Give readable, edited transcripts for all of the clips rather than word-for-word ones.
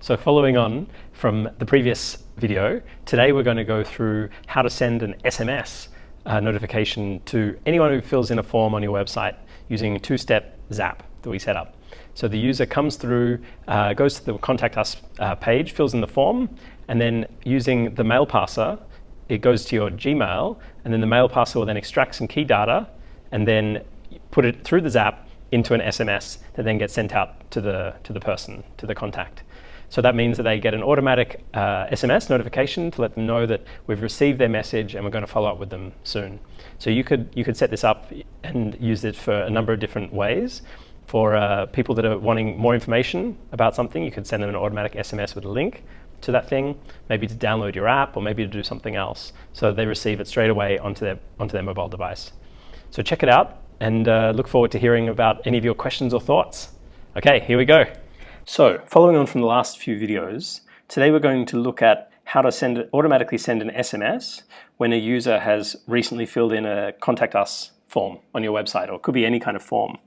So following on from the previous video, today we're going to go through how to send an SMS notification to anyone who fills in a form on your website using a two-step Zap that we set up. So the user comes through, goes to the Contact Us page, fills in the form, and then using the mail parser, it goes to your Gmail, and then the mail parser will then extract some key data and then put it through the Zap into an SMS that then gets sent out to the person, to the contact. So that means that they get an automatic SMS notification to let them know that we've received their message and we're going to follow up with them soon. So you could set this up and use it for a number of different ways. For people that are wanting more information about something, you could send them an automatic SMS with a link to that thing, maybe to download your app or maybe to do something else, so they receive it straight away onto their mobile device. So check it out and look forward to hearing about any of your questions or thoughts. Okay, here we go. So following on from the last few videos, today we're going to look at how to automatically send an SMS when a user has recently filled in a Contact Us form on your website, or it could be any kind of form,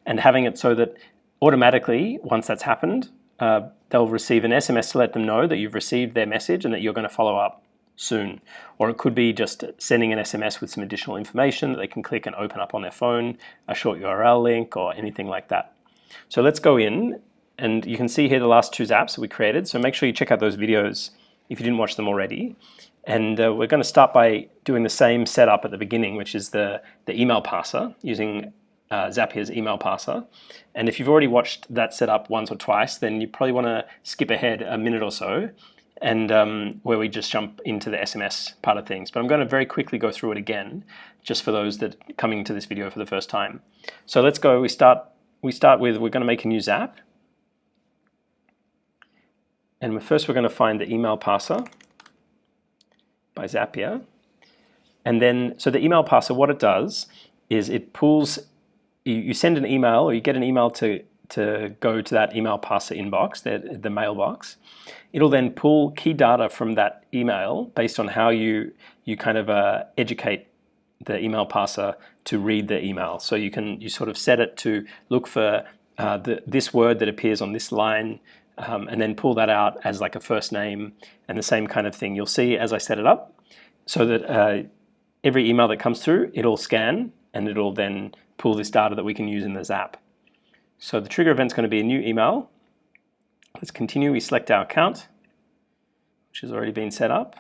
and having it so that automatically, once that's happened, they'll receive an SMS to let them know that you've received their message and that you're going to follow up soon. Or it could be just sending an SMS with some additional information that they can click and open up on their phone, a short URL link or anything like that. So let's go in, and you can see here the last two Zaps that we created. So make sure you check out those videos if you didn't watch them already. And we're going to start by doing the same setup at the beginning, which is the email parser, using Zapier's email parser. And if you've already watched that setup once or twice, then you probably want to skip ahead a minute or so, and where we just jump into the SMS part of things. But I'm going to very quickly go through it again, just for those that are coming to this video for the first time. So let's go. We start with, we're going to make a new Zap. And first we're going to find the email parser by Zapier. And then, so the email parser, what it does is it pulls, you send an email, or you get an email to go to that email parser inbox, the mailbox. It'll then pull key data from that email based on how you kind of educate the email parser to read the email. So you sort of set it to look for this word that appears on this line, and then pull that out as like a first name, and the same kind of thing. You'll see as I set it up, so that every email that comes through, it'll scan and it'll then pull this data that we can use in the Zap. So the trigger event is going to be a new email. Let's continue. We select our account, which has already been set up,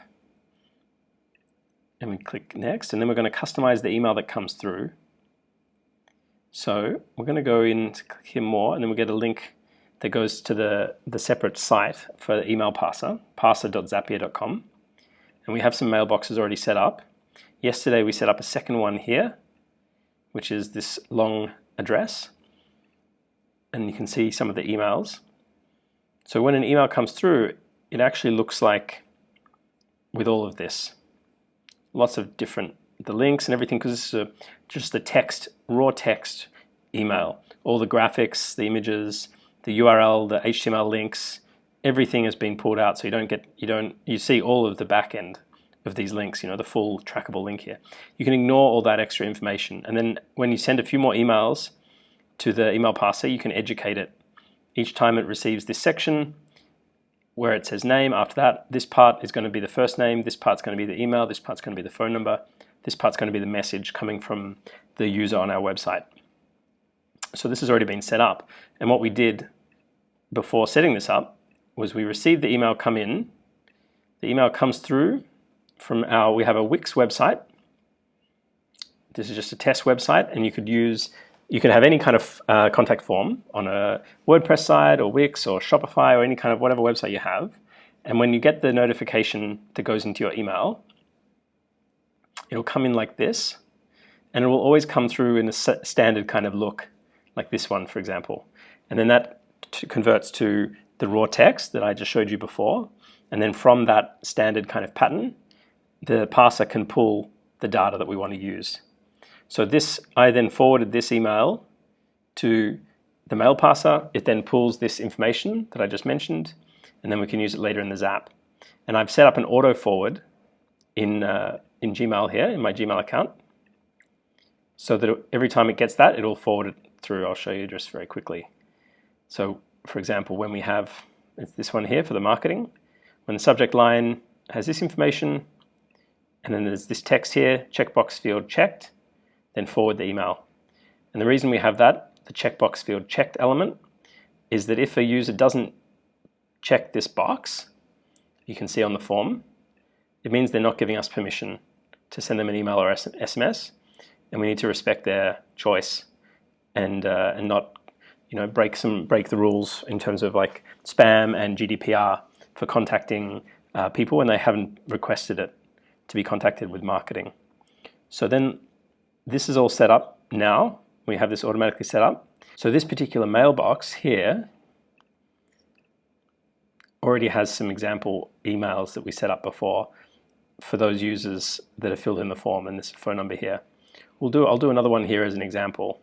and we click next, and then we're going to customize the email that comes through. So we're going to go in to click here more, and then we get a link that goes to the separate site for the email parser, parser.zapier.com. And we have some mailboxes already set up. Yesterday we set up a second one here, which is this long address. And you can see some of the emails. So when an email comes through, it actually looks like with all of this. Lots of different, the links and everything, because this is just the text, raw text email. All the graphics, the images, the URL, the HTML links, everything has been pulled out, so you see all of the back end of these links, the full trackable link here. You can ignore all that extra information, and then when you send a few more emails to the email parser, you can educate it. Each time it receives this section where it says name, after that, this part is going to be the first name, this part's going to be the email, this part's going to be the phone number, this part's going to be the message coming from the user on our website. So this has already been set up, and what we did before setting this up was we received the email come in. The email comes through from we have a Wix website. This is just a test website, and you could have any kind of contact form on a WordPress site or Wix or Shopify or any kind of whatever website you have. And when you get the notification that goes into your email, it'll come in like this, and it will always come through in a standard kind of look, like this one, for example. And then that converts to the raw text that I just showed you before, and then from that standard kind of pattern, the parser can pull the data that we want to use. So I then forwarded this email to the mail parser. It then pulls this information that I just mentioned, and then we can use it later in the Zap. And I've set up an auto forward in Gmail here, in my Gmail account, so that every time it gets that, it'll forward it through. I'll show you just very quickly. So for example, when we have It's this one here for the marketing. When the subject line has this information, and then there's this text here, checkbox field checked, then forward the email. And the reason we have that, the checkbox field checked element, is that if a user doesn't check this box, you can see on the form, it means they're not giving us permission to send them an email or SMS, and we need to respect their choice and not, break the rules in terms of like spam and GDPR for contacting people when they haven't requested it to be contacted with marketing. So then this is all set up now. We have this automatically set up. So this particular mailbox here already has some example emails that we set up before for those users that have filled in the form, and this phone number here. I'll do another one here as an example.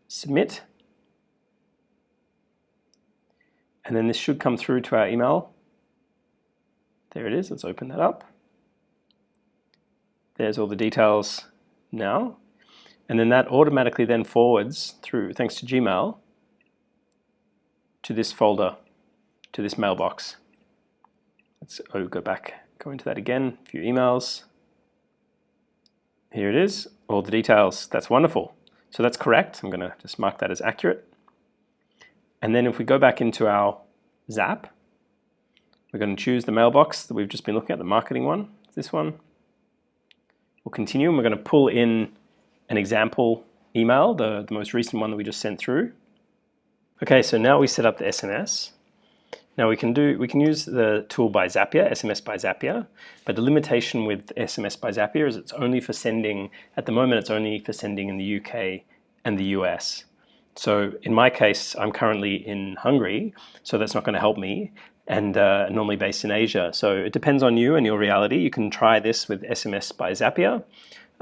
Submit. And then this should come through to our email. There it is, let's open that up. There's all the details now. And then that automatically then forwards through, thanks to Gmail, to this folder, to this mailbox. Let's go into that again, a few emails. Here it is, all the details, that's wonderful. So that's correct, I'm gonna just mark that as accurate. And then if we go back into our Zap, we're going to choose the mailbox that we've just been looking at, the marketing one, this one. We'll continue, and we're going to pull in an example email, the most recent one that we just sent through. Okay, so now we set up the SMS. Now we can use the tool by Zapier, SMS by Zapier, but the limitation with SMS by Zapier is it's only for sending, at the moment it's only for sending in the UK and the US. So in my case, I'm currently in Hungary, so that's not going to help me, and normally based in Asia. So it depends on you and your reality. You can try this with SMS by Zapier,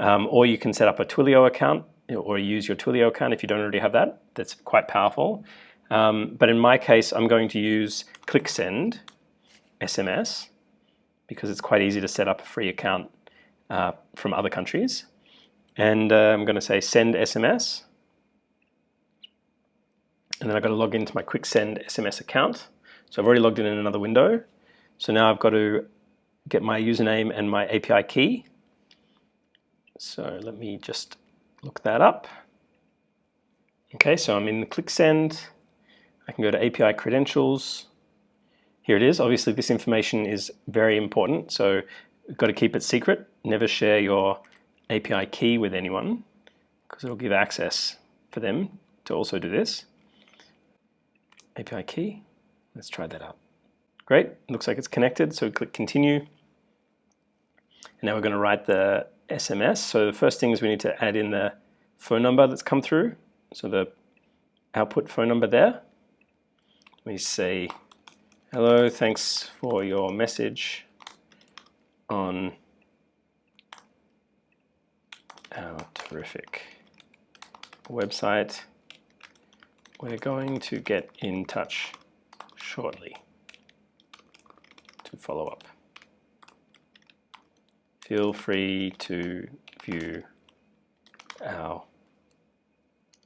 or you can set up a Twilio account, or use your Twilio account if you don't already have that. That's quite powerful. But in my case, I'm going to use ClickSend SMS, because it's quite easy to set up a free account from other countries. And I'm going to say send SMS. And then I've got to log into my ClickSend SMS account. So I've already logged in another window. So now I've got to get my username and my API key. So let me just look that up. Okay, so I'm in the ClickSend. I can go to API credentials. Here it is. Obviously this information is very important, so you've got to keep it secret. Never share your API key with anyone, because it'll give access for them to also do this. API key, let's try that out. Great, looks like it's connected, so click continue. And now we're going to write the SMS. So the first thing is we need to add in the phone number that's come through. So the output phone number there. We say, hello, thanks for your message on our terrific website. We're going to get in touch shortly to follow up. Feel free to view our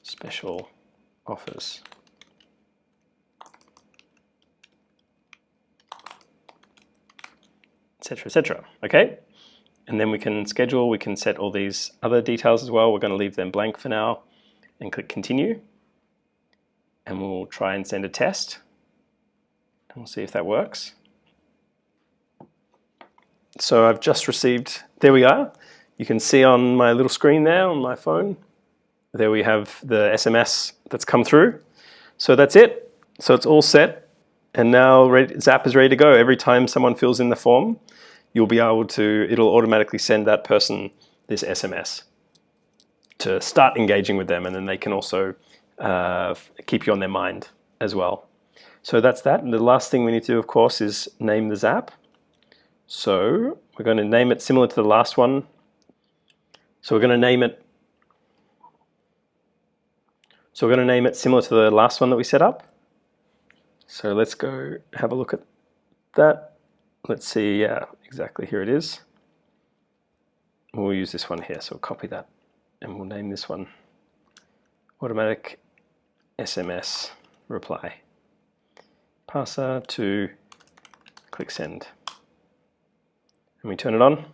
special offers. Etc., etc. Okay, and then we can schedule, we can set all these other details as well. We're going to leave them blank for now and click continue. And we'll try and send a test, and we'll see if that works. So I've just received, there we are. You can see on my little screen there on my phone, there we have the SMS that's come through. So that's it. So it's all set, and now Zap is ready to go. Every time someone fills in the form, you'll be able to, it'll automatically send that person this SMS to start engaging with them, and then they can also keep you on their mind as well. So that's that. And the last thing we need to do, of course, is name the Zap. So we're going to name it similar to the last one. So we're going to name it similar to the last one that we set up. So let's go have a look at that. let's see, yeah, exactly, here it is. We'll use this one here, so we'll copy that and we'll name this one automatic SMS reply. Parser to ClickSend. And we turn it on.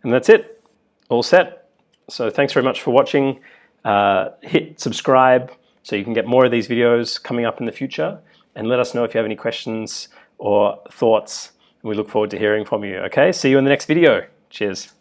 And that's it, all set. So thanks very much for watching. Hit subscribe so you can get more of these videos coming up in the future, and let us know if you have any questions or thoughts. We look forward to hearing from you. Okay, see you in the next video. Cheers.